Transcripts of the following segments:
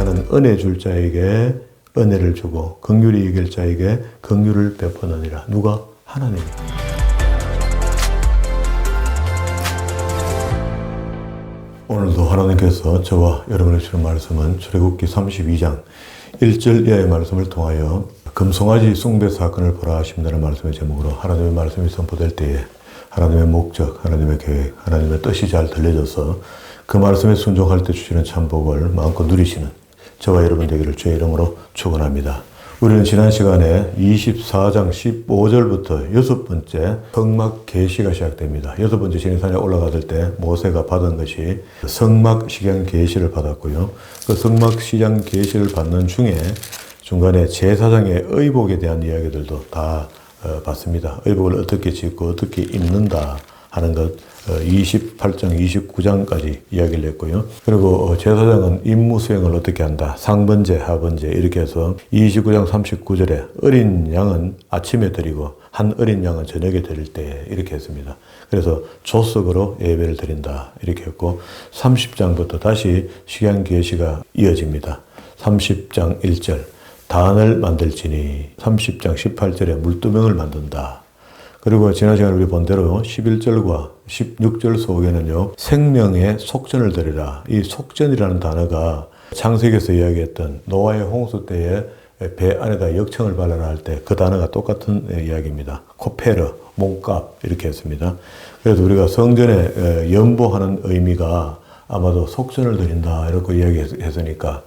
나는 은혜 줄 자에게 은혜를 주고 긍휼히 여길 자에게 긍휼을 베푸느니라. 누가? 하나님이. 오늘도 하나님께서 저와 여러분에게 주는 말씀은 출애굽기 32장 1절 이하의 말씀을 통하여 금송아지 숭배 사건을 보라 하십니다는 말씀의 제목으로 하나님의 말씀이 선포될 때에 하나님의 목적, 하나님의 계획, 하나님의 뜻이 잘 들려져서 그 말씀에 순종할 때 주시는 참복을 마음껏 누리시는 저와 여러분 되기를 주의 이름으로 축원합니다. 우리는 지난 시간에 24장 15절부터 6번째 성막 계시가 시작됩니다. 6번째 시내산에 올라갔을 때 모세가 받은 것이 성막 시장 계시를 받았고요. 그 성막 시장 계시를 받는 중에 중간에 제사장의 의복에 대한 이야기들도 다 봤습니다. 의복을 어떻게 짓고 어떻게 입는다 하는 것 28장, 29장까지 이야기를 했고요. 그리고 제사장은 임무 수행을 어떻게 한다. 상번제, 하번제 이렇게 해서 29장 39절에 어린 양은 아침에 드리고 한 어린 양은 저녁에 드릴 때 이렇게 했습니다. 그래서 조석으로 예배를 드린다 이렇게 했고 30장부터 다시 시간 계시가 이어집니다. 30장 1절 단을 만들지니 30장 18절에 물두멍을 만든다. 그리고 지난 시간에 우리 본 대로 11절과 16절 속에는요, 생명의 속전을 드리라. 이 속전이라는 단어가 창세기에서 이야기했던 노아의 홍수 때에 배 안에다 역청을 발라라 할 때 그 단어가 똑같은 이야기입니다. 코페르, 몸값 이렇게 했습니다. 그래서 우리가 성전에 연보하는 의미가 아마도 속전을 드린다 이렇게 이야기했으니까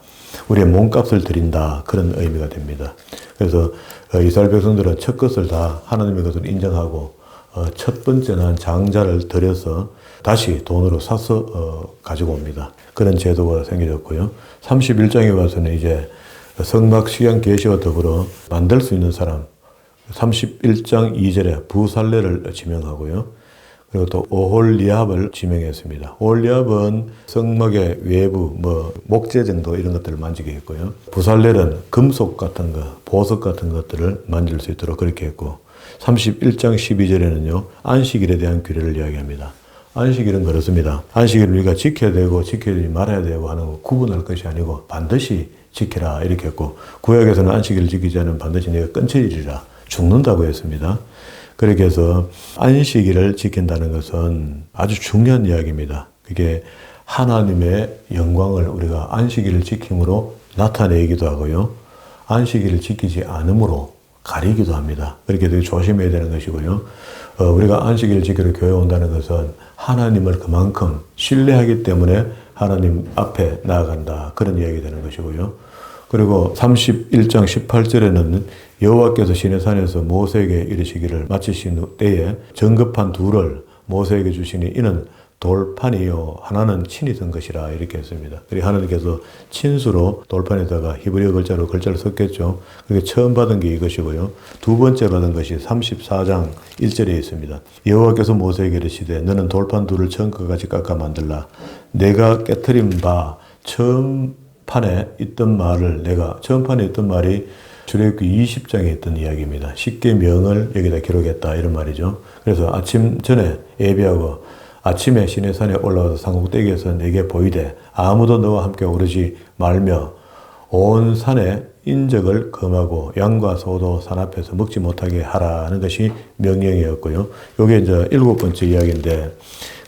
우리의 몸값을 드린다 그런 의미가 됩니다. 그래서 이스라엘 백성들은 첫 것을 다 하나님의 것을 인정하고 첫 번째는 장자를 들여서 다시 돈으로 사서 가지고 옵니다. 그런 제도가 생겨졌고요. 31장에 와서는 이제 성막 시장 계시와 더불어 만들 수 있는 사람 31장 2절에 부살레를 지명하고요. 그리고 또 오홀리압을 지명했습니다. 오홀리압은 성막의 외부, 목재 정도 이런 것들을 만지게 했고요. 부살렐은 금속 같은 거, 보석 같은 것들을 만질 수 있도록 그렇게 했고 31장 12절에는요. 안식일에 대한 규례를 이야기합니다. 안식일은 그렇습니다. 안식일을 우리가 지켜야 되고 지키지 말아야 되고 하는 거 구분할 것이 아니고 반드시 지키라 이렇게 했고 구약에서는 안식일을 지키지 않으면 반드시 내가 끊쳐지리라 죽는다고 했습니다. 그렇게 해서 안식일을 지킨다는 것은 아주 중요한 이야기입니다. 그게 하나님의 영광을 우리가 안식일을 지킴으로 나타내기도 하고요. 안식일을 지키지 않음으로 가리기도 합니다. 그렇게 되게 조심해야 되는 것이고요. 우리가 안식일을 지키러 교회 온다는 것은 하나님을 그만큼 신뢰하기 때문에 하나님 앞에 나아간다. 그런 이야기 되는 것이고요. 그리고 31장 18절에는 여호와께서 시내산에서 모세에게 이르시기를 마치신 때에 정급한 둘을 모세에게 주시니 이는 돌판이요 하나는 친히 든 것이라 이렇게 했습니다. 그리고 하나님께서 친수로 돌판에다가 히브리어 글자를 썼겠죠. 그게 처음 받은 게 이것이고요. 두 번째 받은 것이 34장 1절에 있습니다. 여호와께서 모세에게 이르시되 너는 돌판 둘을 처음까지 깎아 만들라. 내가 깨트린 바 처음판에 있던 말을 처음판에 있던 말이 출애굽기 20장에 있던 이야기입니다. 십계명을 여기다 기록했다 이런 말이죠. 그래서 아침 전에 예배하고 아침에 시내산에 올라가서 산꼭대기에서 내게 보이되 아무도 너와 함께 오르지 말며 온 산에 인적을 금하고 양과 소도 산 앞에서 먹지 못하게 하라는 것이 명령이었고요. 이게 이제 7번째 이야기인데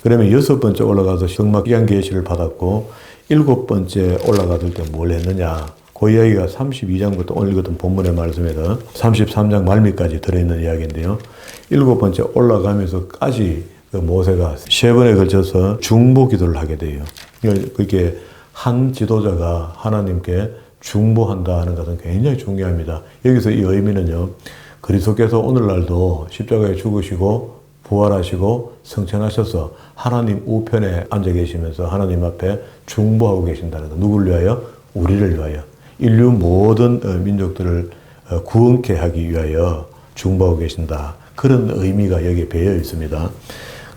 그러면 6번째 올라가서 성막 시장 계시를 받았고 7번째 올라갔을 때 뭘 했느냐. 그 이야기가 32장부터 오늘 읽었던 본문의 말씀에서 33장 말미까지 들어있는 이야기인데요. 7번째 올라가면서까지 그 모세가 3번에 걸쳐서 중보 기도를 하게 돼요. 그게 한 지도자가 하나님께 중보한다 하는 것은 굉장히 중요합니다. 여기서 이 의미는요. 그리스도께서 오늘날도 십자가에 죽으시고 부활하시고 승천하셔서 하나님 우편에 앉아 계시면서 하나님 앞에 중보하고 계신다는 것. 누구를 위하여? 우리를 위하여. 인류 모든 민족들을 구원케 하기 위하여 중보하고 계신다. 그런 의미가 여기에 배어 있습니다.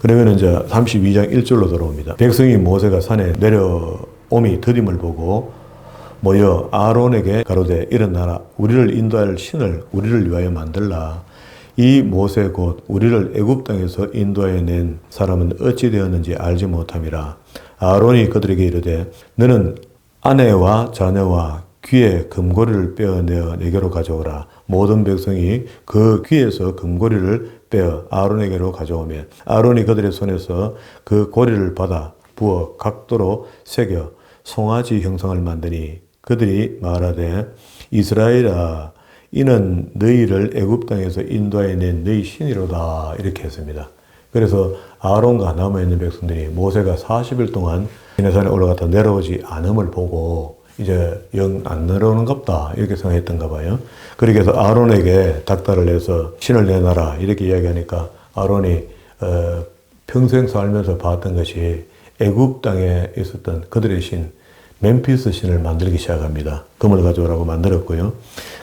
그러면 이제 32장 1절로 돌아옵니다. 백성이 모세가 산에 내려옴이 더딤을 보고 모여 아론에게 가로되 일어나라. 우리를 인도할 신을 우리를 위하여 만들라. 이 모세 곧 우리를 애굽 땅에서 인도하여 낸 사람은 어찌 되었는지 알지 못함이라. 아론이 그들에게 이르되 너는 아내와 자녀와 귀에 금고리를 빼어내어 내게로 가져오라. 모든 백성이 그 귀에서 금고리를 빼어 아론에게로 가져오며 아론이 그들의 손에서 그 고리를 받아 부어 각도로 새겨 송아지 형상을 만드니 그들이 말하되 이스라엘아 이는 너희를 애굽 땅에서 인도하여 낸 너희 신이로다 이렇게 했습니다. 그래서 아론과 남아있는 백성들이 모세가 40일 동안 시내산에 올라갔다 내려오지 않음을 보고 이제 영 안 내려오는갑다 이렇게 생각했던가 봐요. 그렇게 해서 아론에게 닥달을 해서 신을 내놔라 이렇게 이야기하니까 아론이 평생 살면서 봤던 것이 애굽 땅에 있었던 그들의 신 멤피스 신을 만들기 시작합니다. 금을 가져오라고 만들었고요.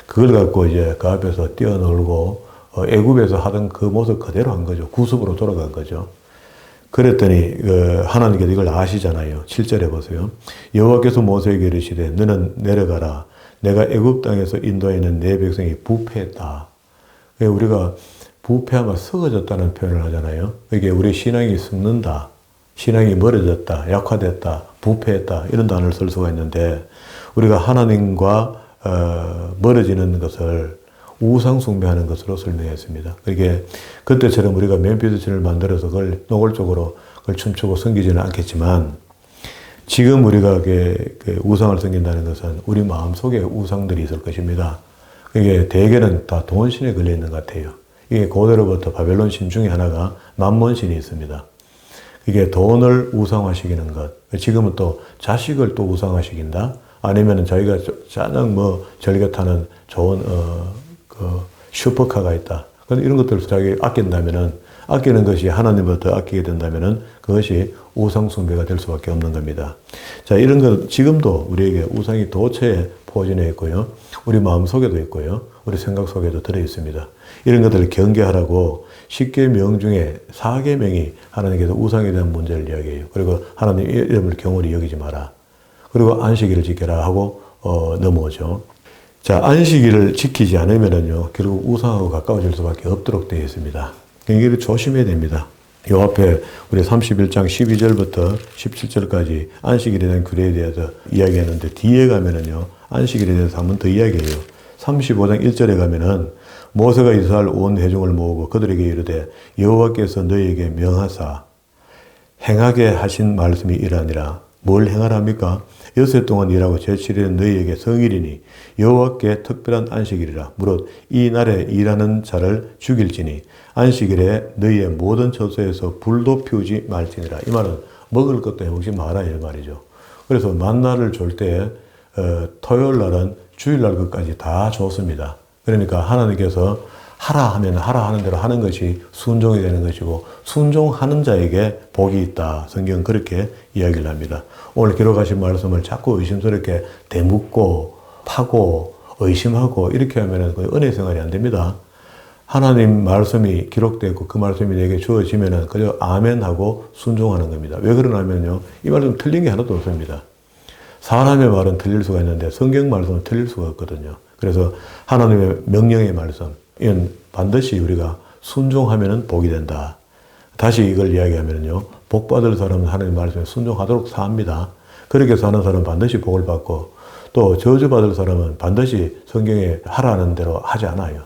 그걸 갖고 이제 그 앞에서 뛰어놀고 애굽에서 하던 그 모습 그대로 한 거죠. 구습으로 돌아간 거죠. 그랬더니 하나님께서 이걸 아시잖아요. 7절에 보세요. 여호와께서 모세에게 이르시되 너는 내려가라. 내가 애굽 땅에서 인도하여 있는 내 백성이 부패했다. 우리가 부패하면 썩어졌다는 표현을 하잖아요. 이게 우리 신앙이 썩는다. 신앙이 멀어졌다. 약화됐다. 부패했다. 이런 단어를 쓸 수가 있는데 우리가 하나님과 멀어지는 것을 우상 숭배하는 것으로 설명했습니다. 그게 그때처럼 우리가 멤피스 신을 만들어서 그걸 노골적으로 그걸 춤추고 섬기지는 않겠지만 지금 우리가 우상을 섬긴다는 것은 우리 마음속에 우상들이 있을 것입니다. 이게 대개는 다 돈신에 걸려 있는 것 같아요. 이게 고대로부터 바벨론 신 중에 하나가 만몬신이 있습니다. 이게 돈을 우상화시키는 것. 지금은 또 자식을 또 우상화시킨다. 아니면은 자기가 가장 절개타는 좋은 슈퍼카가 있다. 근데 이런 것들을 자기 아낀다면은 아끼는 것이 하나님부터 아끼게 된다면은 그것이 우상 숭배가 될 수밖에 없는 겁니다. 자, 이런 것 지금도 우리에게 우상이 도처에 포진해 있고요. 우리 마음 속에도 있고요. 우리 생각 속에도 들어 있습니다. 이런 것들을 경계하라고 10계명 중에 4계명이 하나님께서 우상에 대한 문제를 이야기해요. 그리고 하나님 이름을 경홀히 여기지 마라. 그리고 안식일을 지켜라 하고 넘어오죠. 자, 안식일을 지키지 않으면은요, 결국 우상하고 가까워질 수밖에 없도록 되어 있습니다. 이걸 조심해야 됩니다. 요 앞에 우리 31장 12절부터 17절까지 안식일에 대한 규례에 대해서 이야기했는데 뒤에 가면은요, 안식일에 대해서 한 번 더 이야기해요. 35장 1절에 가면은 모세가 이스라엘 온 회중을 모으고 그들에게 이르되 여호와께서 너희에게 명하사 행하게 하신 말씀이 이러하니라. 뭘 행하랍니까? 여섯 동안 일하고 제7일은 너희에게 성일이니 여호와께 특별한 안식일이라. 무릇 이 날에 일하는 자를 죽일지니 안식일에 너희의 모든 처소에서 불도 피우지 말지니라. 이 말은 먹을 것도 해먹지 마라 이 말이죠. 그래서 만나를 줄 때 토요일 날은 주일날 것까지 다 줬습니다. 그러니까 하나님께서 하라 하면 하라 하는 대로 하는 것이 순종이 되는 것이고 순종하는 자에게 복이 있다. 성경은 그렇게 이야기를 합니다. 오늘 기록하신 말씀을 자꾸 의심스럽게 되묻고 파고 의심하고 이렇게 하면 그 은혜 생활이 안 됩니다. 하나님 말씀이 기록되고 그 말씀이 내게 주어지면 그저 아멘 하고 순종하는 겁니다. 왜 그러냐면요. 이 말씀 틀린 게 하나도 없습니다. 사람의 말은 틀릴 수가 있는데 성경 말씀은 틀릴 수가 없거든요. 그래서 하나님의 명령의 말씀, 이건 반드시 우리가 순종하면 복이 된다. 다시 이걸 이야기하면요. 복 받을 사람은 하나님의 말씀에 순종하도록 삽니다. 그렇게 사는 사람은 반드시 복을 받고 또 저주받을 사람은 반드시 성경에 하라는 대로 하지 않아요.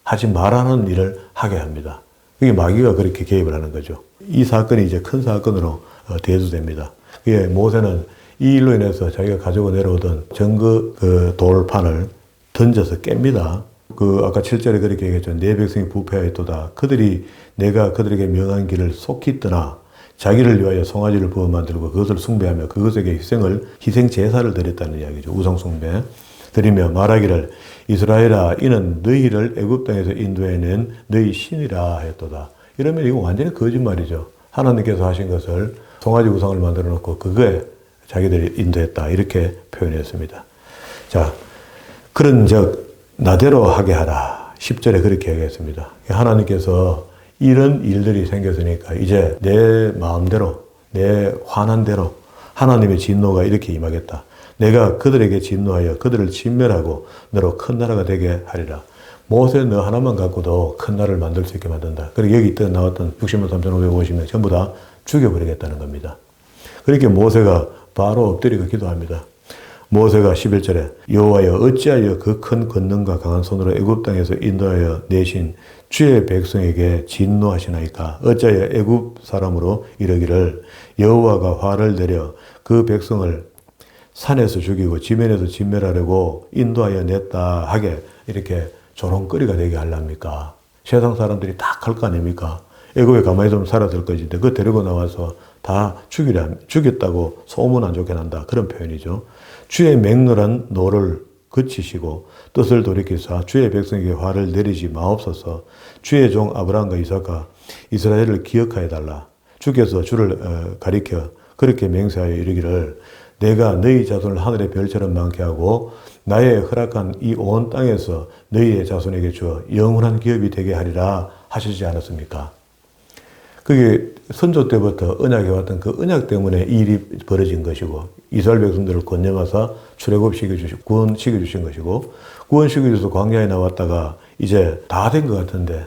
하지 말라는 일을 하게 합니다. 그게 마귀가 그렇게 개입을 하는 거죠. 이 사건이 이제 큰 사건으로 대두됩니다. 그게 모세는 이 일로 인해서 자기가 가지고 내려오던 정그 돌판을 던져서 깹니다. 아까 7절에 그렇게 얘기했죠. 내 백성이 부패하였도다. 그들이 내가 그들에게 명한 길을 속히 떠나 자기를 위하여 송아지를 부어 만들고 그것을 숭배하며 그것에게 희생 제사를 드렸다는 이야기죠. 우상 숭배. 드리며 말하기를 이스라엘아 이는 너희를 애굽 땅에서 인도해낸 너희 신이라 하였도다. 이러면 이거 완전히 거짓말이죠. 하나님께서 하신 것을 송아지 우상을 만들어 놓고 그거에 자기들이 인도했다. 이렇게 표현했습니다. 자, 그런즉 나대로 하게 하라. 10절에 그렇게 얘기했습니다. 하나님께서 이런 일들이 생겼으니까 이제 내 마음대로 내 화난 대로 하나님의 진노가 이렇게 임하겠다. 내가 그들에게 진노하여 그들을 진멸하고 너로 큰 나라가 되게 하리라. 모세 너 하나만 갖고도 큰 나라를 만들 수 있게 만든다. 그리고 여기 있던 나왔던 60만 3,550명 전부 다 죽여버리겠다는 겁니다. 그렇게 모세가 바로 엎드리고 기도합니다. 모세가 11절에 여호와여 어찌하여 그 큰 권능과 강한 손으로 애굽 땅에서 인도하여 내신 주의 백성에게 진노하시나이까. 어찌하여 애굽 사람으로 이르기를 여호와가 화를 내려 그 백성을 산에서 죽이고 지면에서 진멸하려고 인도하여 냈다 하게 이렇게 조롱거리가 되게 하려합니까? 세상 사람들이 다 갈 거 아닙니까? 애굽에 가만히 좀 살아들 것인데 그거 데리고 나와서 다 죽였다고 소문 안 좋게 난다. 그런 표현이죠. 주의 맹렬한 노를 그치시고 뜻을 돌이키사 주의 백성에게 화를 내리지 마옵소서. 주의 종 아브라함과 이삭과 이스라엘을 기억하여 달라. 주께서 주를 가리켜 그렇게 맹세하여 이르기를 내가 너희 자손을 하늘의 별처럼 많게 하고 나의 허락한 이 온 땅에서 너희의 자손에게 주어 영원한 기업이 되게 하리라 하시지 않았습니까? 그게 선조 때부터 언약해 왔던 그 언약 때문에 이 일이 벌어진 것이고 이스라엘 백성들을 건너와서 출애굽시켜주시고 구원시켜주신 것이고 구원시켜줘서 광야에 나왔다가 이제 다 된 것 같은데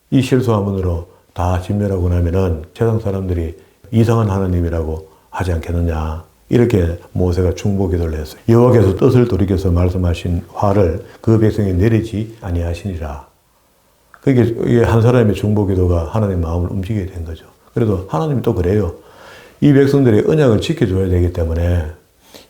이 실수함으로 다 진멸하고 나면은 세상 사람들이 이상한 하나님이라고 하지 않겠느냐. 이렇게 모세가 중보기도를 했어요. 여호와께서 뜻을 돌이켜서 말씀하신 화를 그 백성에 내리지 아니하시니라. 그게 한 사람의 중보기도가 하나님의 마음을 움직이게 된 거죠. 그래도 하나님이 또 그래요. 이 백성들이 언약을 지켜줘야 되기 때문에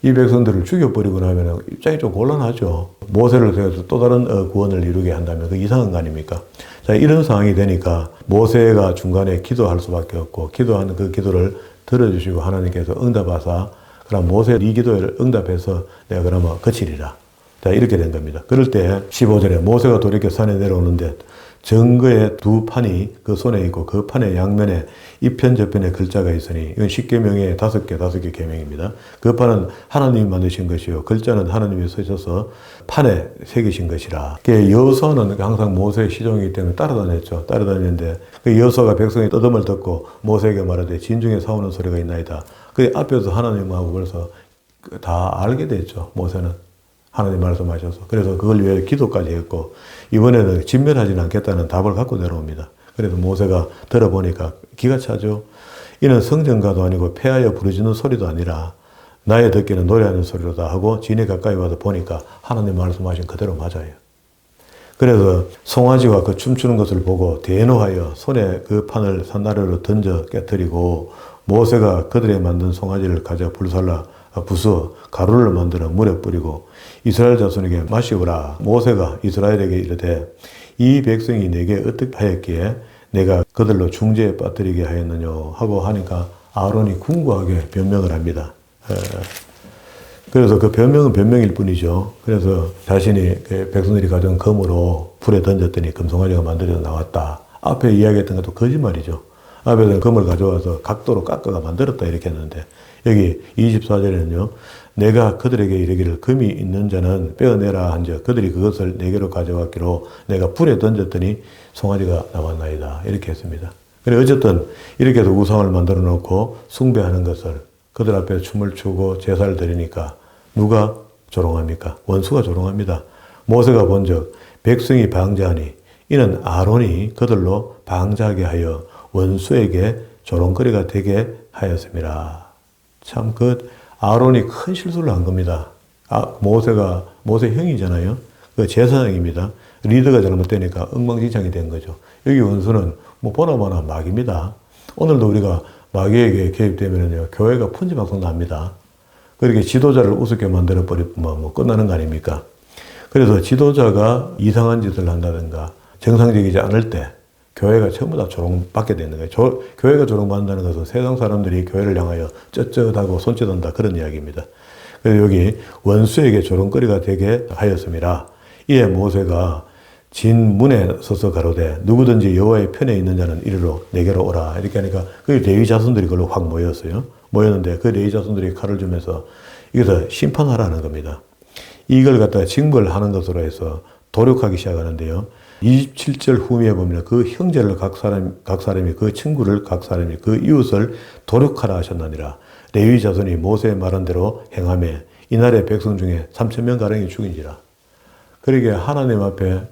이 백성들을 죽여버리고 나면 입장이 좀 곤란하죠. 모세를 통해서 또 다른 구원을 이루게 한다면 그 이상한 거 아닙니까? 자, 이런 상황이 되니까 모세가 중간에 기도할 수밖에 없고 기도하는 그 기도를 들어주시고 하나님께서 응답하사 그럼 모세 이 기도를 응답해서 내가 그러면 거치리라. 자, 이렇게 된 겁니다. 그럴 때 15절에 모세가 돌이켜 산에 내려오는데 증거의 두 판이 그 손에 있고 그 판의 양면에 이편 저편에 글자가 있으니 이건 십계명의 다섯 개 계명입니다. 그 판은 하나님이 만드신 것이요 글자는 하나님이 쓰셔서 판에 새기신 것이라. 여호수아는 항상 모세의 시종이기 때문에 따라다녔는데 그 여호수아가 백성의 떠듬을 듣고 모세에게 말하되 진중에 싸우는 소리가 있나이다. 그 앞에서 하나님하고 벌써 다 알게 됐죠. 모세는 하나님 말씀하셔서. 그래서 그걸 위해 기도까지 했고 이번에는 진멸하지는 않겠다는 답을 갖고 내려옵니다. 그래서 모세가 들어보니까 기가 차죠. 이는 성전가도 아니고 폐하여 부르짖는 소리도 아니라 나의 듣기는 노래하는 소리로다 하고 진에 가까이 와서 보니까 하나님 말씀하신 그대로 맞아요. 그래서 송아지와 그 춤추는 것을 보고 대노하여 손에 그 판을 산나루로 던져 깨뜨리고 모세가 그들의 만든 송아지를 가져 불살라 부숴 가루를 만들어 물에 뿌리고 이스라엘 자손에게 마시오라. 모세가 이스라엘에게 이르되 이 백성이 내게 어떻게 하였기에 내가 그들로 중재에 빠뜨리게 하였느냐 하고 하니까 아론이 궁구하게 변명을 합니다. 그래서 그 변명은 변명일 뿐이죠. 그래서 자신이 백성들이 가져온 검으로 불에 던졌더니 금송아지가 만들어져 나왔다. 앞에 이야기했던 것도 거짓말이죠. 앞에서는 검을 가져와서 각도로 깎아가 만들었다 이렇게 했는데 여기 24절에는요. 내가 그들에게 이르기를 금이 있는 자는 빼어내라 한즉 그들이 그것을 내게로 가져왔기로 내가 불에 던졌더니 송아지가 나왔나이다. 이렇게 했습니다. 그래 어쨌든 이렇게 해서 우상을 만들어 놓고 숭배하는 것을 그들 앞에 춤을 추고 제사를 드리니까 누가 조롱합니까? 원수가 조롱합니다. 모세가 본즉 백성이 방자하니 이는 아론이 그들로 방자하게 하여 원수에게 조롱거리가 되게 하였습니다. 참 아론이 큰 실수를 한 겁니다. 모세가 모세 형이잖아요. 그 제사장입니다. 리더가 잘못되니까 엉망진창이 된 거죠. 여기 원수는 보나마나 마귀입니다. 오늘도 우리가 마귀에게 개입되면요 교회가 pun지방송 납니다. 그렇게 지도자를 우습게 만들어 버리면 끝나는 거 아닙니까? 그래서 지도자가 이상한 짓을 한다든가 정상적이지 않을 때 교회가 전부 다 조롱받게 되는 거예요. 교회가 조롱받는다는 것은 세상 사람들이 교회를 향하여 쩌쩌하고 손짓한다 그런 이야기입니다. 그래서 여기 원수에게 조롱거리가 되게 하였습니다. 이에 모세가 진문에 서서 가로되 누구든지 여호와의 편에 있는 자는 이리로 내게로 오라. 이렇게 하니까 그 레위 자손들이 그걸로 확 모였어요. 모였는데 그 레위 자손들이 칼을 주면서 이것을 심판하라는 겁니다. 이걸 갖다가 징벌하는 것으로 해서 도륙하기 시작하는데요. 27절 후미에 보면 그 형제를 각 사람이 그 친구를 각 사람이 그 이웃을 도륙하라 하셨나니라. 레위 자손이 모세의 말한 대로 행하며 이날의 백성 중에 3,000명 가량이 죽인지라. 그러게 하나님 앞에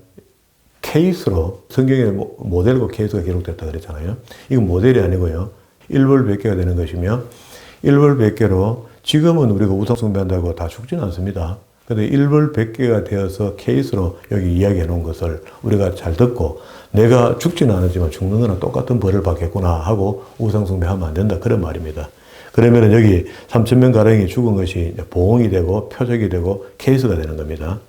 케이스로 성경에 모델과 케이스가 기록됐다 그랬잖아요. 이건 모델이 아니고요. 일벌백계가 되는 것이며 일벌백계로 지금은 우리가 우상숭배한다고 다 죽지는 않습니다. 근데 일벌백계가 되어서 케이스로 여기 이야기해 놓은 것을 우리가 잘 듣고 내가 죽지는 않았지만 죽는 거나 똑같은 벌을 받겠구나 하고 우상숭배하면 안 된다. 그런 말입니다. 그러면은 여기 3,000명 가량이 죽은 것이 보응이 되고 표적이 되고 케이스가 되는 겁니다.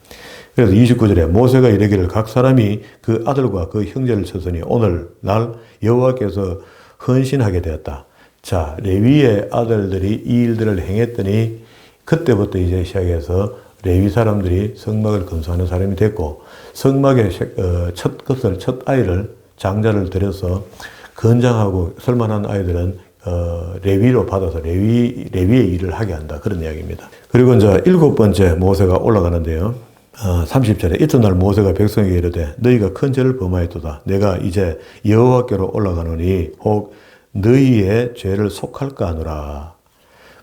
그래서 29절에 모세가 이르기를 각 사람이 그 아들과 그 형제를 쳤으니 오늘 날 여호와께서 헌신하게 되었다. 자, 레위의 아들들이 이 일들을 행했더니 그때부터 이제 시작해서 레위 사람들이 성막을 건축하는 사람이 됐고 성막의 첫 것을 첫 아이를 장자를 들여서 건장하고 쓸만한 아이들은 레위로 받아서 레위의 일을 하게 한다. 그런 이야기입니다. 그리고 이제 7번째 모세가 올라가는데요. 30절에 이튿날 모세가 백성에게 이르되 너희가 큰 죄를 범하였도다. 내가 이제 여호와께로 올라가노니 혹 너희의 죄를 속할까 하노라.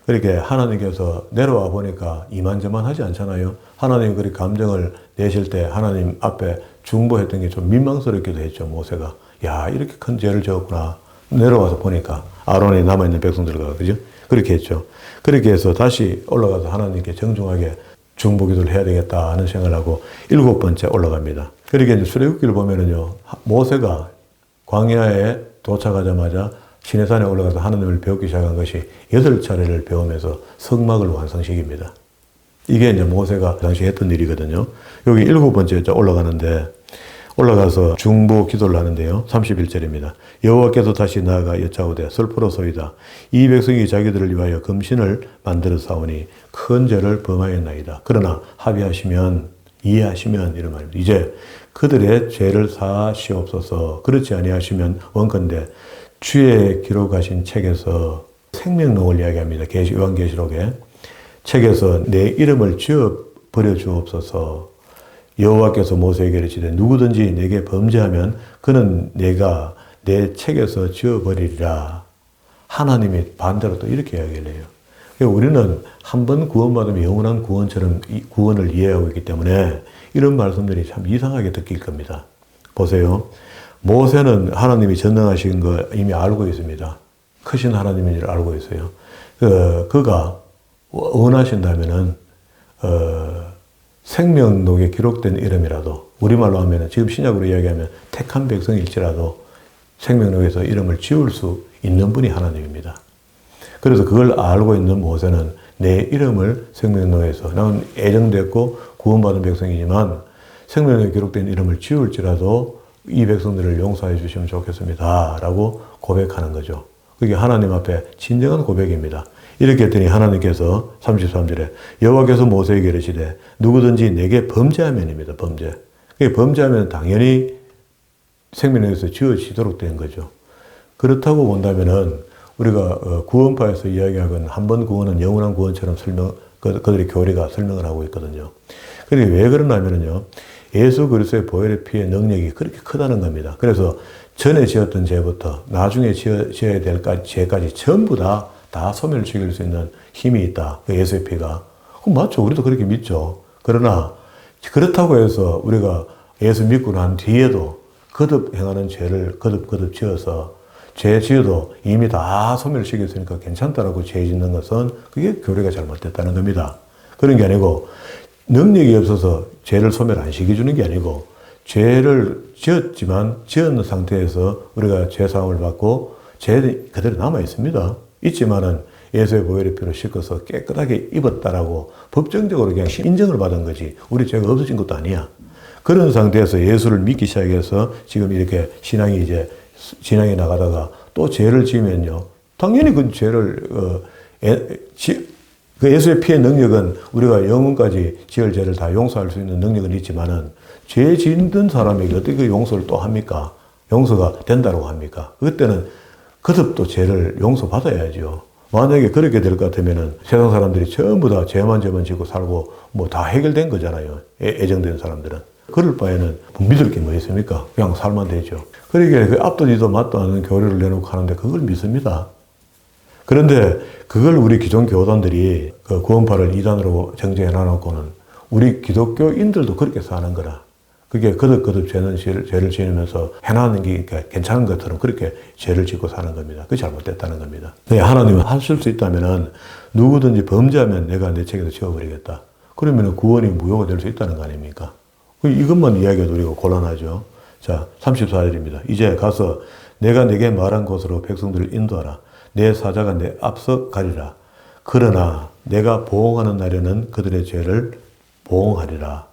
그렇게 하나님께서 내려와 보니까 이만저만하지 않잖아요. 하나님 그렇게 감정을 내실 때 하나님 앞에 중보했던 게 좀 민망스럽기도 했죠. 모세가 야 이렇게 큰 죄를 지었구나. 내려와서 보니까 아론이 남아있는 백성들과 그죠? 그렇게 했죠. 그렇게 해서 다시 올라가서 하나님께 정중하게 중보기도를 해야 되겠다 하는 생각을 하고 7번째 올라갑니다. 그렇게 이제 출애굽기를 보면은요, 모세가 광야에 도착하자마자 시내산에 올라가서 하나님을 배우기 시작한 것이 8차례를 배우면서 성막을 완성시킵니다. 이게 이제 모세가 당시 했던 일이거든요. 여기 7번째 올라가는데 올라가서 중보 기도를 하는데요. 31절입니다. 여호와께서 다시 나아가 여짜오되 슬프로소이다. 이 백성이 자기들을 위하여 금신을 만들어 싸우니 큰 죄를 범하였나이다. 그러나 합의하시면 이해하시면 이런 말입니다. 이제 그들의 죄를 사하시옵소서. 그렇지 아니하시면 원컨대 주의 기록하신 책에서 생명록을 이야기합니다. 요한계시록에 책에서 내 이름을 지어 버려 주옵소서. 여호와께서 모세에게 이르시되 누구든지 내게 범죄하면 그는 내가 내 책에서 지어버리리라. 하나님이 반대로 또 이렇게 이야기를 해요. 우리는 한 번 구원받으면 영원한 구원처럼 구원을 이해하고 있기 때문에 이런 말씀들이 참 이상하게 느낄 겁니다. 보세요. 모세는 하나님이 전능하신 거 이미 알고 있습니다. 크신 하나님인 줄 알고 있어요. 그가 원하신다면은 생명록에 기록된 이름이라도 우리말로 하면 지금 신약으로 이야기하면 택한 백성일지라도 생명록에서 이름을 지울 수 있는 분이 하나님입니다. 그래서 그걸 알고 있는 모세는 내 이름을 생명록에서 나는 애정됐고 구원받은 백성이지만 생명록에 기록된 이름을 지울지라도 이 백성들을 용서해 주시면 좋겠습니다. 라고 고백하는 거죠. 그게 하나님 앞에 진정한 고백입니다. 이렇게 했더니 하나님께서 33절에 여호와께서 모세에게 이르시되 누구든지 내게 범죄하면입니다. 범죄. 범죄하면 당연히 생명에서 지워지도록 된 거죠. 그렇다고 본다면은 우리가 구원파에서 이야기하건 한 번 구원은 영원한 구원처럼 그들의 교리가 설명을 하고 있거든요. 그런데 왜 그러냐면요. 예수 그리스도의 보혈의 피의 능력이 그렇게 크다는 겁니다. 그래서 전에 지었던 죄부터 나중에 지어야 될 죄까지 전부 다 소멸시킬 수 있는 힘이 있다. 그 예수의 피가. 맞죠. 우리도 그렇게 믿죠. 그러나 그렇다고 해서 우리가 예수 믿고 난 뒤에도 거듭 행하는 죄를 거듭 지어서 죄 지어도 이미 다 소멸시켰으니까 괜찮다라고 죄 짓는 것은 그게 교리가 잘못됐다는 겁니다. 그런 게 아니고 능력이 없어서 죄를 소멸 안 시켜주는 게 아니고 죄를 지었지만 지은 상태에서 우리가 죄사함을 받고 죄 그대로 남아 있습니다. 있지만은 예수의 보혈의 피로 씻어서 깨끗하게 입었다라고 법정적으로 그냥 인정을 받은 거지 우리 죄가 없어진 것도 아니야. 그런 상태에서 예수를 믿기 시작해서 지금 이렇게 신앙이 이제 진행해 나가다가 또 죄를 지으면요. 당연히 그 죄를 그 예수의 피의 능력은 우리가 영원까지 지을 죄를 다 용서할 수 있는 능력은 있지만은 죄 짓는 사람에게 어떻게 그 용서를 또 합니까? 용서가 된다고 합니까? 그때는 거듭 또 죄를 용서받아야죠. 만약에 그렇게 될 것 같으면은 세상 사람들이 전부 다 죄만 지고 살고 뭐 다 해결된 거잖아요. 애정된 사람들은. 그럴 바에는 믿을 게 뭐 있습니까? 그냥 살면 되죠. 그러니까 그 앞도 뒤도 맞도 않는 교리를 내놓고 하는데 그걸 믿습니다. 그런데 그걸 우리 기존 교단들이 그 구원파를 이단으로 정죄해 놔놓고는 우리 기독교인들도 그렇게 사는 거라. 그게 거듭거듭 죄를 지으면서 해나가는 게 괜찮은 것처럼 그렇게 죄를 짓고 사는 겁니다. 그게 잘못됐다는 겁니다. 네, 하나님은 하실 수 있다면은 누구든지 범죄하면 내가 내 책에서 지워버리겠다. 그러면 구원이 무효가 될 수 있다는 거 아닙니까? 이것만 이야기해도 우리가 곤란하죠. 자, 34절입니다. 이제 가서 내가 내게 말한 곳으로 백성들을 인도하라. 내 사자가 내 앞서 가리라. 그러나 내가 보응하는 날에는 그들의 죄를 보응하리라.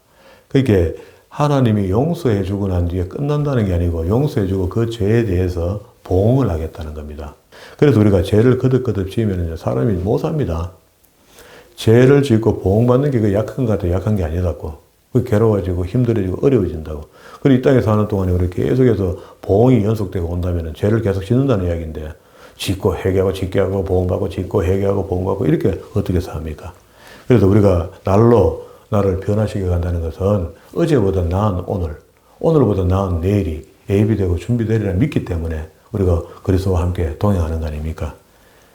그러니까 하나님이 용서해주고 난 뒤에 끝난다는 게 아니고 용서해주고 그 죄에 대해서 보응을 하겠다는 겁니다. 그래서 우리가 죄를 거듭거듭 지으면 사람이 못 삽니다. 죄를 짓고 보응받는 게 그 약한 것 같아요. 약한 게 아니라고. 그 괴로워지고 힘들어지고 어려워진다고. 그리고 이 땅에 사는 동안에 우리 계속해서 보응이 연속되고 온다면 죄를 계속 짓는다는 이야기인데 짓고 회개하고 짓게 하고 보응받고 짓고 회개하고 보응받고 이렇게 어떻게 삽니까? 그래서 우리가 날로 나를 변화시켜 간다는 것은 어제보다 나은 오늘, 오늘보다 나은 내일이 예비되고 준비되리라 믿기 때문에 우리가 그리스도와 함께 동행하는 거 아닙니까?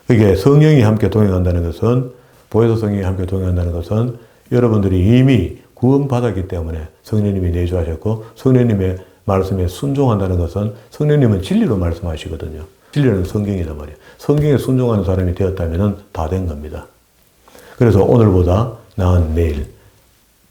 그게 성령이 함께 동행한다는 것은 보혜사 성령이 함께 동행한다는 것은 여러분들이 이미 구원받았기 때문에 성령님이 내주하셨고 성령님의 말씀에 순종한다는 것은 성령님은 진리로 말씀하시거든요. 진리는 성경이란 말이에요. 성경에 순종하는 사람이 되었다면 다 된 겁니다. 그래서 오늘보다 나은 내일,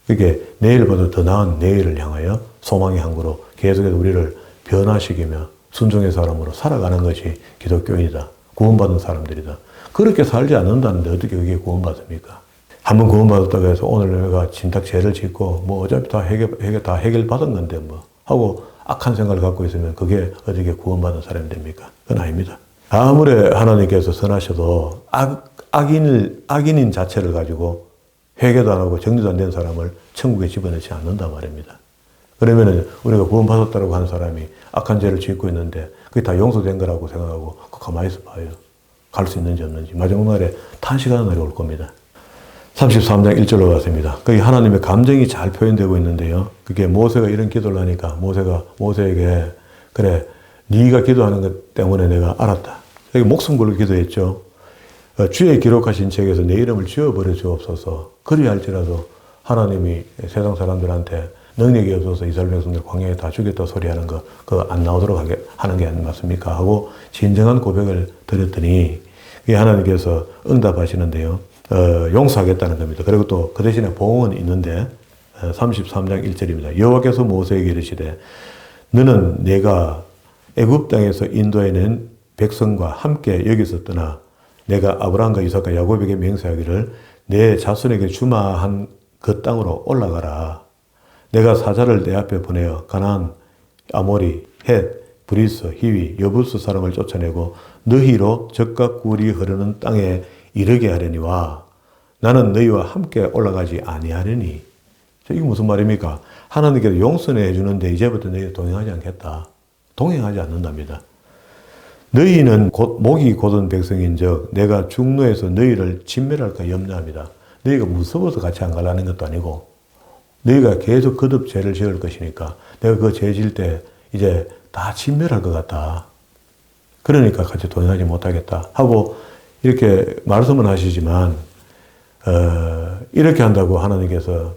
그게 내일보다 더 나은 내일을 향하여 소망의 항구로 계속해서 우리를 변화시키며 순종의 사람으로 살아가는 것이 기독교인이다. 구원받은 사람들이다. 그렇게 살지 않는다는데 어떻게 그게 구원받습니까? 한번 구원받았다고 해서 오늘 내가 진작 죄를 짓고 뭐 어차피 다 해결받은 건데 뭐 하고 악한 생각을 갖고 있으면 그게 어떻게 구원받은 사람이 됩니까? 그건 아닙니다. 아무리 하나님께서 선하셔도 악인인 자체를 가지고 회개도 안 하고 정리도 안 된 사람을 천국에 집어넣지 않는단 말입니다. 그러면은 우리가 구원받았다고 하는 사람이 악한 죄를 짓고 있는데 그게 다 용서된 거라고 생각하고 가만히 있어 봐요. 갈 수 있는지 없는지. 마지막 날에 탄식하는 날이 올 겁니다. 33장 1절로 갔습니다. 거기 하나님의 감정이 잘 표현되고 있는데요. 그게 모세가 이런 기도를 하니까 모세가 모세에게 그래 네가 기도하는 것 때문에 내가 알았다. 여기 목숨 걸고 기도했죠. 주의 기록하신 책에서 내 이름을 지워버려 주옵소서. 그리할지라도 하나님이 세상 사람들한테 능력이 없어서 이스라엘 백성들 광야에 다 죽였다 소리 하는 거 그거 안 나오도록 하는 게 맞습니까? 하고 진정한 고백을 드렸더니 하나님께서 응답하시는데요. 용서하겠다는 겁니다. 그리고 또 그 대신에 보응은 있는데 33장 1절입니다. 여호와께서 모세에게 이르시되 너는 내가 애굽 땅에서 인도해낸 백성과 함께 여기서 떠나 내가 아브라함과 이삭과 야곱에게 맹세하기를 내 자손에게 주마한 그 땅으로 올라가라. 내가 사자를 내 앞에 보내어 가나안, 아모리, 헷, 브리스, 히위, 여부스 사람을 쫓아내고 너희로 젖과 꿀이 흐르는 땅에 이르게 하려니와 나는 너희와 함께 올라가지 아니하려니. 이게 무슨 말입니까? 하나님께서 용서해 주는데 이제부터 너희 동행하지 않겠다. 동행하지 않는답니다. 너희는 곧 목이 곧은 백성인즉 내가 중노에서 너희를 진멸할까 염려합니다. 너희가 무서워서 같이 안 가려는 것도 아니고 너희가 계속 거듭 죄를 지을 것이니까 내가 그 죄 지을 때 이제 다 진멸할 것 같다. 그러니까 같이 동행하지 못하겠다 하고 이렇게 말씀은 하시지만 이렇게 한다고 하나님께서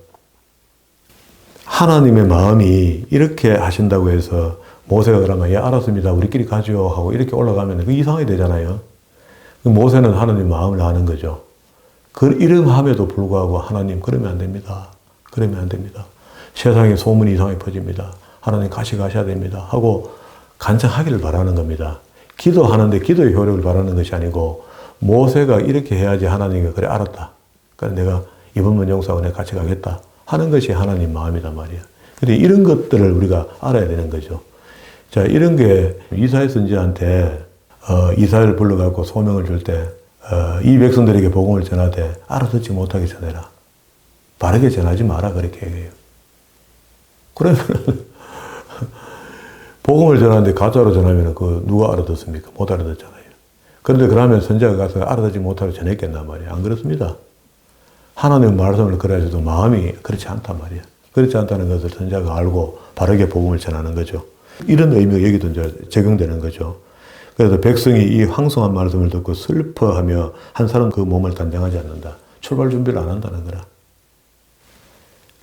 하나님의 마음이 이렇게 하신다고 해서 모세가 그러면 예 알았습니다. 우리끼리 가죠 하고 이렇게 올라가면 그 이상하게 되잖아요. 모세는 하나님 마음을 아는 거죠. 그 이름함에도 불구하고 하나님 그러면 안 됩니다. 그러면 안 됩니다. 세상에 소문이 이상하게 퍼집니다. 하나님 같이 가셔야 됩니다. 하고 간청하기를 바라는 겁니다. 기도하는데 기도의 효력을 바라는 것이 아니고 모세가 이렇게 해야지 하나님이 그래 알았다. 그래 내가 이번만 용서하고 내가 같이 가겠다 하는 것이 하나님 마음이란 말이야. 근데 이런 것들을 우리가 알아야 되는 거죠. 자, 이런 게 이사야 선지자한테 이사야를 불러갖고 소명을 줄 때 이 백성들에게 복음을 전하되 알아듣지 못하게 전해라. 바르게 전하지 마라 그렇게 얘기해요. 그러면 복음을 전하는데 가짜로 전하면 그 누가 알아듣습니까? 못 알아듣잖아요. 그런데 그러면 선지자가 가서 알아듣지 못하고 전했겠단 말이에요. 안 그렇습니다. 하나님의 말씀을 그래야지도 마음이 그렇지 않단 말이에요. 그렇지 않다는 것을 선지자가 알고 바르게 복음을 전하는 거죠. 이런 의미가 여기도 이제 적용되는 거죠. 그래서 백성이 이 황송한 말씀을 듣고 슬퍼하며 한 사람 그 몸을 단장하지 않는다. 출발 준비를 안 한다는 거라.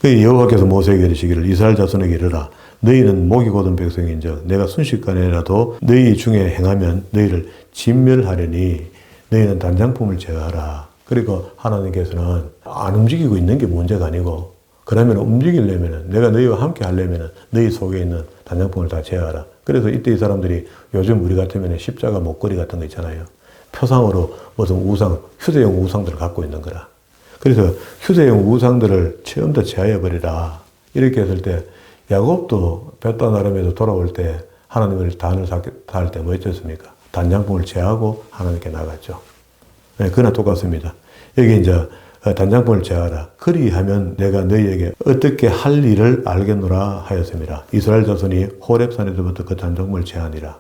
그 여호와께서 모세에게 이르시기를 이스라엘 자손에게 이르라 너희는 목이 곧은 백성인즉 내가 순식간에라도 너희 중에 행하면 너희를 진멸하려니 너희는 단장품을 제어하라. 그리고 하나님께서는 안 움직이고 있는 게 문제가 아니고 그러면 움직이려면 내가 너희와 함께 하려면 너희 속에 있는 단장품을 다 제어하라. 그래서 이때 이 사람들이 요즘 우리 같으면 십자가 목걸이 같은 거 있잖아요. 표상으로 무슨 우상, 휴대용 우상들을 갖고 있는 거라. 그래서 휴대용 우상들을 처음부터 제하해버리라. 이렇게 했을 때 야곱도 벳단 아람에서 돌아올 때 하나님을 단을 닿을 때 뭐 했겠습니까? 단장품을 제하고 하나님께 나갔죠. 네, 그나 똑같습니다. 여기 이제 단장품을 제하라. 그리하면 내가 너희에게 어떻게 할 일을 알겠노라 하였습니다. 이스라엘 자손이 호렙산에서부터 그 단장품을 제하니라.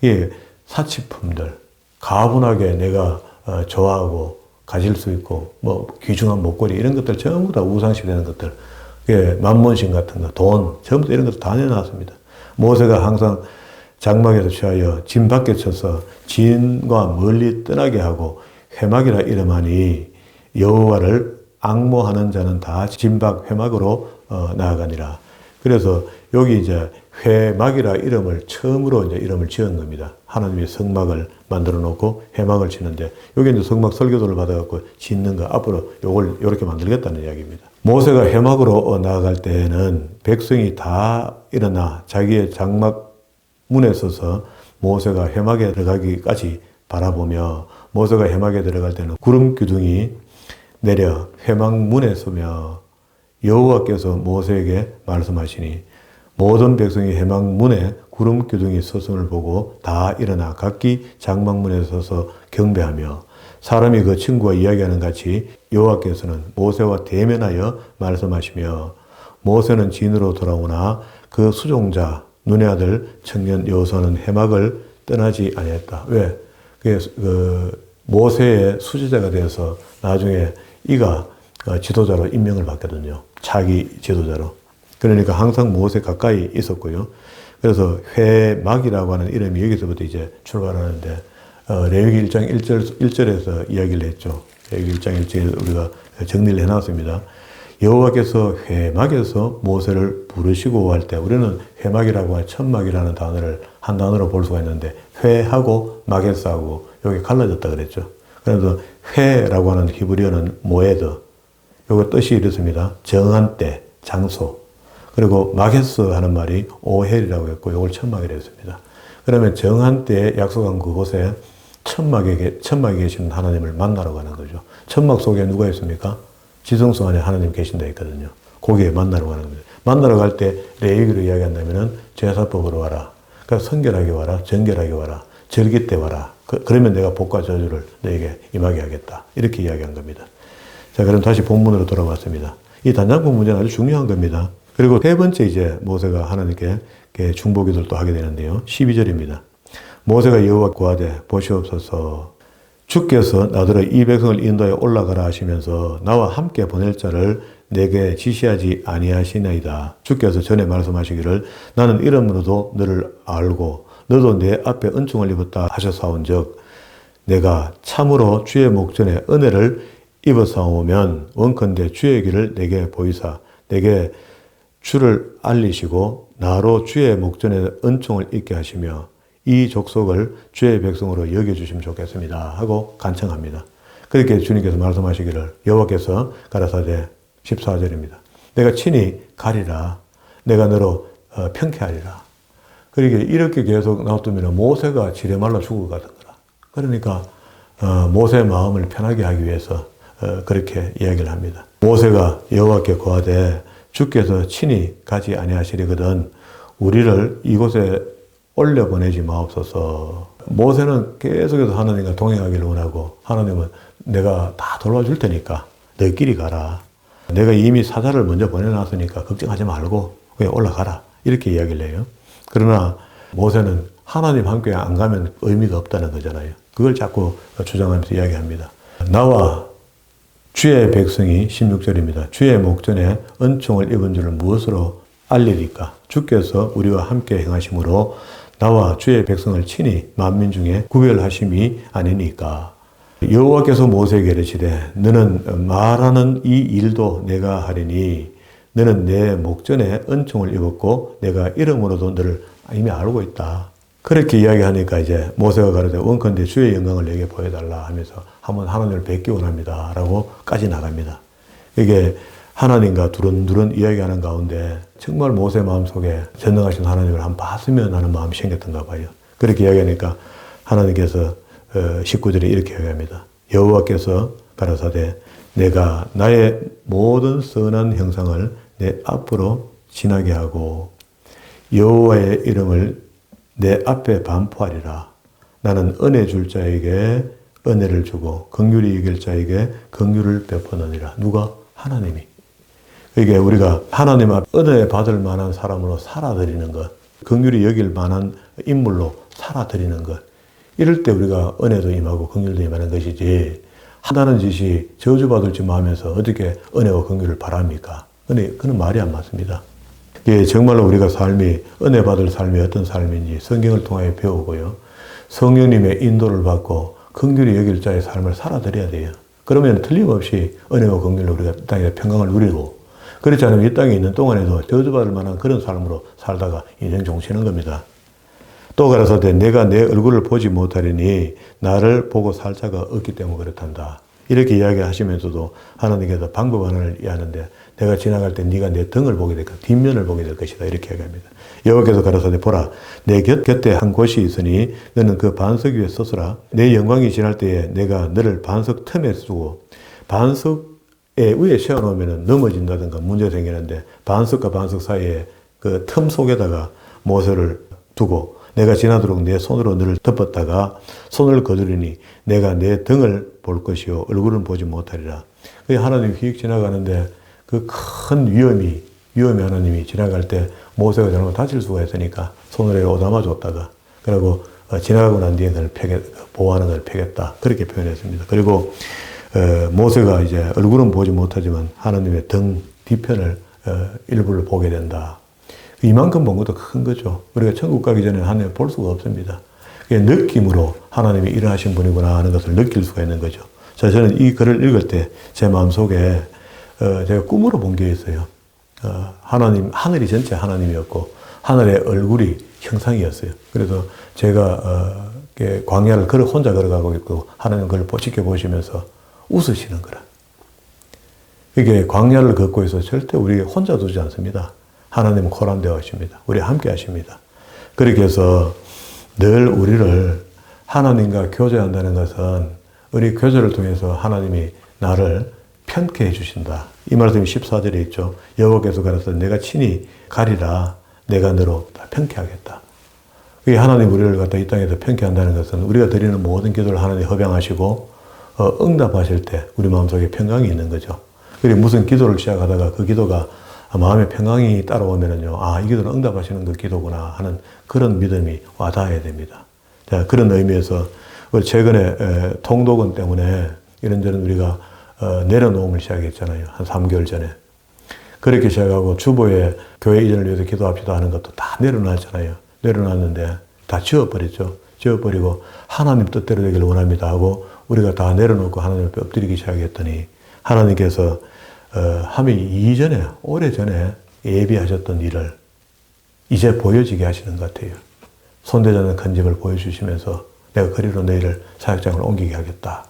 이게 사치품들, 가분하게 내가 좋아하고 가질 수 있고 뭐 귀중한 목걸이 이런 것들 전부 다 우상시 되는 것들, 만몬신 같은 거, 돈 전부 다 이런 것들 다 내놨습니다. 모세가 항상 장막에서 취하여 진 밖에 쳐서 진과 멀리 떠나게 하고 회막이라 이름하니 여호와를 앙모하는 자는 다 진박 회막으로 나아가니라. 그래서 여기 이제 회막이라 이름을 처음으로 이제 이름을 지은 겁니다. 하나님이 성막을 만들어 놓고 회막을 짓는데 여기 이제 성막 설교도를 받아갖고 짓는 거 앞으로 요걸 이렇게 만들겠다는 이야기입니다. 모세가 회막으로 나아갈 때에는 백성이 다 일어나 자기의 장막 문에 서서 모세가 회막에 들어가기까지 바라보며 모세가 회막에 들어갈 때는 구름 기둥이 내려 회막 문에 서며 여호와께서 모세에게 말씀하시니 모든 백성이 회막 문에 구름 기둥이 섰음을 보고 다 일어나 각기 장막문에 서서 경배하며 사람이 그 친구와 이야기하는 같이 여호와께서는 모세와 대면하여 말씀하시며 모세는 진으로 돌아오나 그 수종자 눈의 아들 청년 여호수아는 회막을 떠나지 아니했다. 왜? 모세의 수제자가 되어서 나중에 이가 지도자로 임명을 받거든요. 차기 지도자로. 그러니까 항상 모세 가까이 있었고요. 그래서 회막이라고 하는 이름이 여기서부터 이제 출발하는데 레위기 1장 1절에서 이야기를 했죠. 레위기 1장 1절 우리가 정리를 해놨습니다. 여호와께서 회막에서 모세를 부르시고 할 때 우리는 회막이라고 하는 천막이라는 단어를 한 단어로 볼 수가 있는데 회하고 마게스하고 여기 갈라졌다 그랬죠. 그래서 회라고 하는 히브리어는 모에드. 요거 뜻이 이렇습니다. 정한 때, 장소. 그리고 마게스 하는 말이 오헬이라고 했고 요걸 천막이라고 했습니다. 그러면 정한 때에 약속한 그곳에 천막에 계신 하나님을 만나러 가는 거죠. 천막 속에 누가 있습니까? 지성소 안에 하나님 계신다 했거든요. 거기에 만나러 가는 겁니다. 만나러 갈 때 레위기로 이야기한다면은 제사법으로 와라. 그러니까 성결하게 와라. 정결하게 와라. 절기 때 와라. 그러면 내가 복과 저주를 너에게 임하게 하겠다. 이렇게 이야기한 겁니다. 자, 그럼 다시 본문으로 돌아왔습니다. 이 단장품 문제는 아주 중요한 겁니다. 그리고 세 번째 이제 모세가 하나님께 중보기도를 또 하게 되는데요. 12절입니다. 모세가 여호와 구하되 보시옵소서 주께서 나더러 이 백성을 인도하여 올라가라 하시면서 나와 함께 보낼 자를 내게 지시하지 아니하시나이다. 주께서 전에 말씀하시기를 나는 이름으로도 너를 알고 너도 내 앞에 은총을 입었다 하셨사온즉 내가 참으로 주의 목전에 은혜를 입어사오면 원컨대 주의 길을 내게 보이사 내게 주를 알리시고 나로 주의 목전에 은총을 입게 하시며 이 족속을 주의 백성으로 여겨주시면 좋겠습니다 하고 간청합니다. 그렇게 주님께서 말씀하시기를 여호와께서 가라사대 14절입니다. 내가 친히 가리라. 내가 너로 평쾌하리라. 그러니까 이렇게 계속 놔두면 모세가 지레 말라 죽을 것 같은 거라. 그러니까 모세의 마음을 편하게 하기 위해서 그렇게 이야기를 합니다. 모세가 여호와께 고하되 주께서 친히 가지 아니하시리거든 우리를 이곳에 올려보내지 마옵소서. 모세는 계속해서 하나님과 동행하기를 원하고 하나님은 내가 다 돌봐줄 테니까 너희끼리 가라. 내가 이미 사자를 먼저 보내놨으니까 걱정하지 말고 그냥 올라가라. 이렇게 이야기를 해요. 그러나 모세는 하나님 함께 안 가면 의미가 없다는 거잖아요. 그걸 자꾸 주장하면서 이야기합니다. 나와 주의 백성이 16절입니다. 주의 목전에 은총을 입은 줄을 무엇으로 알리리까? 주께서 우리와 함께 행하심으로 나와 주의 백성을 친히 만민 중에 구별하심이 아니니까. 여호와께서 모세에게 이르시되 너는 말하는 이 일도 내가 하리니 너는 내 목전에 은총을 입었고 내가 이름으로도 너를 이미 알고 있다. 그렇게 이야기하니까 이제 모세가 가로되 원컨대 주의 영광을 내게 보여달라 하면서 한번 하나님을 뵙기 원합니다 라고까지 나갑니다. 이게 하나님과 두런두런 이야기하는 가운데 정말 모세 마음속에 전능하신 하나님을 한번 봤으면 하는 마음이 생겼던가 봐요. 그렇게 이야기하니까 하나님께서 19절에 이렇게 이야기합니다. 여호와께서 가라사대 내가 나의 모든 선한 형상을 내 앞으로 지나게 하고 여호와의 이름을 내 앞에 반포하리라. 나는 은혜 줄 자에게 은혜를 주고 긍휼히 여길 자에게 긍휼을 베푸느니라. 누가? 하나님이. 이게 우리가 하나님 앞 은혜 받을 만한 사람으로 살아드리는 것, 긍휼히 여길 만한 인물로 살아드리는 것, 이럴 때 우리가 은혜도 임하고 긍휼도 임하는 것이지 한다는 짓이 저주받을지 마음에서 어떻게 은혜와 긍휼을 바랍니까? 그는 말이 안 맞습니다. 예, 정말로 우리가 삶이 은혜 받을 삶이 어떤 삶인지 성경을 통하여 배우고요. 성령님의 인도를 받고 긍휼히 여길 자의 삶을 살아드려야 돼요. 그러면 틀림없이 은혜와 긍휼로 우리가 땅에 평강을 누리고 그렇지 않으면 이 땅에 있는 동안에도 저주받을 만한 그런 삶으로 살다가 인생 종치는 겁니다. 또 가라사대 내가 내 얼굴을 보지 못하리니 나를 보고 살 자가 없기 때문에 그렇단다. 이렇게 이야기하시면서도 하나님께서 방법 하나를 이해하는데 내가 지나갈 때 네가 내 등을 보게 될 것이다. 뒷면을 보게 될 것이다. 이렇게 얘기합니다. 여호와께서 가라사대 보라 내 곁에 한 곳이 있으니 너는 그 반석 위에 서서라. 내 영광이 지날 때에 내가 너를 반석 틈에 두고 반석에 위에 세워놓으면 넘어진다든가 문제 생기는데 반석과 반석 사이에 그 틈 속에다가 모세를 두고 내가 지나도록 내 손으로 너를 덮었다가 손을 거두리니 내가 내 등을 볼 것이요 얼굴은 보지 못하리라. 하나님이 휙 지나가는데 그 큰 위험이 하나님이 지나갈 때 모세가 잘못 다칠 수가 있으니까 손으로 오담아 줬다가 그리고 지나가고 난 뒤에 그걸 보호하는 걸 펴겠다. 그렇게 표현했습니다. 그리고 모세가 이제 얼굴은 보지 못하지만 하나님의 등 뒤편을 일부를 보게 된다. 이만큼 본 것도 큰 거죠. 우리가 천국 가기 전에 하나님을 볼 수가 없습니다. 느낌으로 하나님이 일하신 분이구나 하는 것을 느낄 수가 있는 거죠. 자, 저는 이 글을 읽을 때 제 마음속에 제가 꿈으로 본 게 있어요. 하나님, 하늘이 전체 하나님이었고 하늘의 얼굴이 형상이었어요. 그래서 제가 광야를 혼자 걸어가고 있고 하나님 그걸 지켜보시면서 웃으시는 거라. 이게 광야를 걷고 있어 절대 우리 혼자 두지 않습니다. 하나님은 코란되어 하십니다. 우리 함께 하십니다. 그렇게 해서 늘 우리를 하나님과 교제한다는 것은 우리 교제를 통해서 하나님이 나를 편케 해주신다. 이 말씀이 14절에 있죠. 여호와께서 가라사대 내가 친히 가리라. 내가 너로 다 편케하겠다. 하나님 우리를 갖다 이 땅에서 편케한다는 것은 우리가 드리는 모든 기도를 하나님 허병하시고 응답하실 때 우리 마음속에 평강이 있는 거죠. 그리고 무슨 기도를 시작하다가 그 기도가 마음에 평강이 따라오면은요, 이 기도는 응답하시는 그 기도구나 하는 그런 믿음이 와닿아야 됩니다. 자, 그런 의미에서 최근에 통독원 때문에 이런저런 우리가 내려놓음을 시작했잖아요. 한 3개월 전에. 그렇게 시작하고 주보에 교회 이전을 위해서 기도합시다 하는 것도 다 내려놨잖아요. 내려놨는데 다 지워버렸죠. 지워버리고 하나님 뜻대로 되기를 원합니다 하고 우리가 다 내려놓고 하나님을 엎드리기 시작했더니 하나님께서 이전에, 오래전에 예비하셨던 일을 이제 보여지게 하시는 것 같아요. 손대지 않는 큰 집을 보여주시면서 내가 그리로 너희를 사역장을 옮기게 하겠다.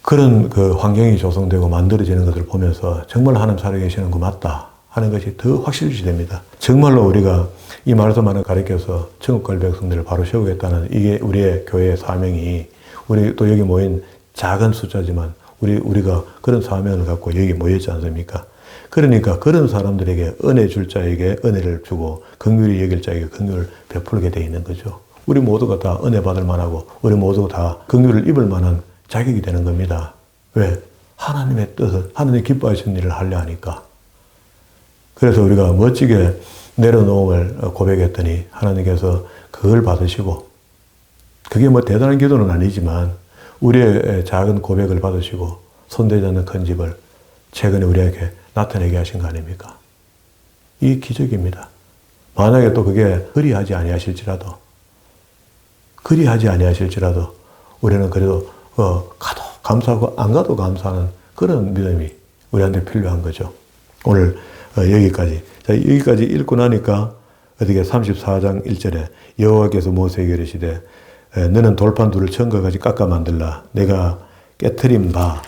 그런 그 환경이 조성되고 만들어지는 것을 보면서 정말 하나님 살아계시는 거 맞다 하는 것이 더 확실시 됩니다. 정말로 우리가 이 말씀 하나 가르쳐서 천국 갈 백성들을 바로 세우겠다는 이게 우리의 교회의 사명이 우리 또 여기 모인 작은 숫자지만 우리가 그런 사명을 갖고 여기 모였지 않습니까? 그러니까 그런 사람들에게 은혜 줄 자에게 은혜를 주고 긍휼히 여길 자에게 긍휼을 베풀게 돼 있는 거죠. 우리 모두가 다 은혜 받을 만하고 우리 모두가 다 긍휼을 입을 만한 자격이 되는 겁니다. 왜? 하나님의 뜻을, 하나님 기뻐하시는 일을 하려 하니까. 그래서 우리가 멋지게 내려놓음을 고백했더니 하나님께서 그걸 받으시고 그게 뭐 대단한 기도는 아니지만 우리의 작은 고백을 받으시고 손대지 않는 큰 집을 최근에 우리에게 나타내게 하신 거 아닙니까? 이 기적입니다. 만약에 또 그게 그리하지 아니하실지라도 우리는 그래도 가도 감사하고 안 가도 감사하는 그런 믿음이 우리한테 필요한 거죠. 오늘 여기까지. 자, 여기까지 읽고 나니까 어떻게 34장 1절에 여호와께서 모세에게 이르시되 너는 돌판 둘을 천거같이 깎아 만들라. 내가 깨트린 바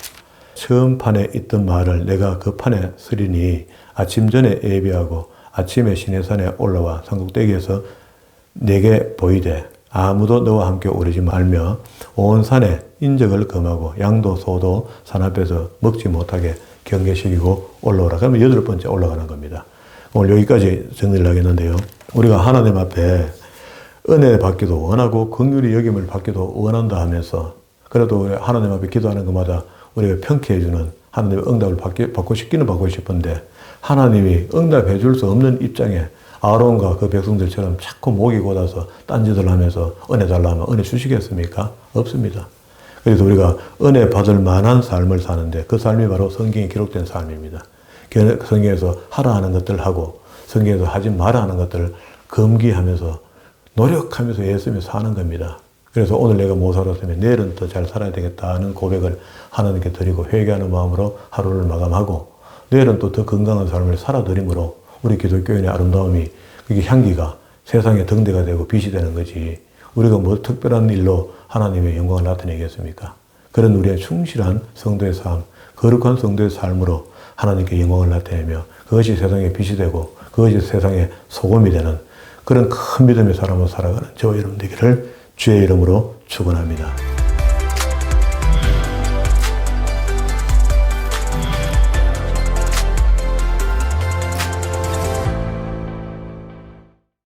처음 판에 있던 말을 내가 그 판에 쓰리니 아침 전에 예비하고 아침에 시내산에 올라와 산꼭대기에서 내게 보이되 아무도 너와 함께 오르지 말며 온 산에 인적을 금하고 양도 소도 산 앞에서 먹지 못하게 경계시키고 올라오라. 그러면 8번째 올라가는 겁니다. 오늘 여기까지 정리를 하겠는데요. 우리가 하나님 앞에 은혜 받기도 원하고 긍휼히 여김을 받기도 원한다 하면서 그래도 우리 하나님 앞에 기도하는 것마다 우리가 평가해 주는 하나님의 응답을 받고 싶기는 받고 싶은데 하나님이 응답해 줄 수 없는 입장에 아론과 그 백성들처럼 자꾸 목이 곧아서 딴짓을 하면서 은혜 달라 하면 은혜 주시겠습니까? 없습니다. 그래서 우리가 은혜 받을 만한 삶을 사는데 그 삶이 바로 성경에 기록된 삶입니다. 성경에서 하라 하는 것들을 하고 성경에서 하지 마라 하는 것들을 금기하면서 노력하면서 애쓰며 사는 겁니다. 그래서 오늘 내가 못 살았으면 내일은 더 잘 살아야 되겠다는 고백을 하나님께 드리고 회개하는 마음으로 하루를 마감하고 내일은 또 더 건강한 삶을 살아드림으로 우리 기독교인의 아름다움이 그게 향기가 세상의 등대가 되고 빛이 되는 거지 우리가 뭐 특별한 일로 하나님의 영광을 나타내겠습니까? 그런 우리의 충실한 성도의 삶, 거룩한 성도의 삶으로 하나님께 영광을 나타내며 그것이 세상의 빛이 되고 그것이 세상의 소금이 되는 그런 큰 믿음의 사람으로 살아가는 저와 여러분 되기를 주의 이름으로 축원합니다.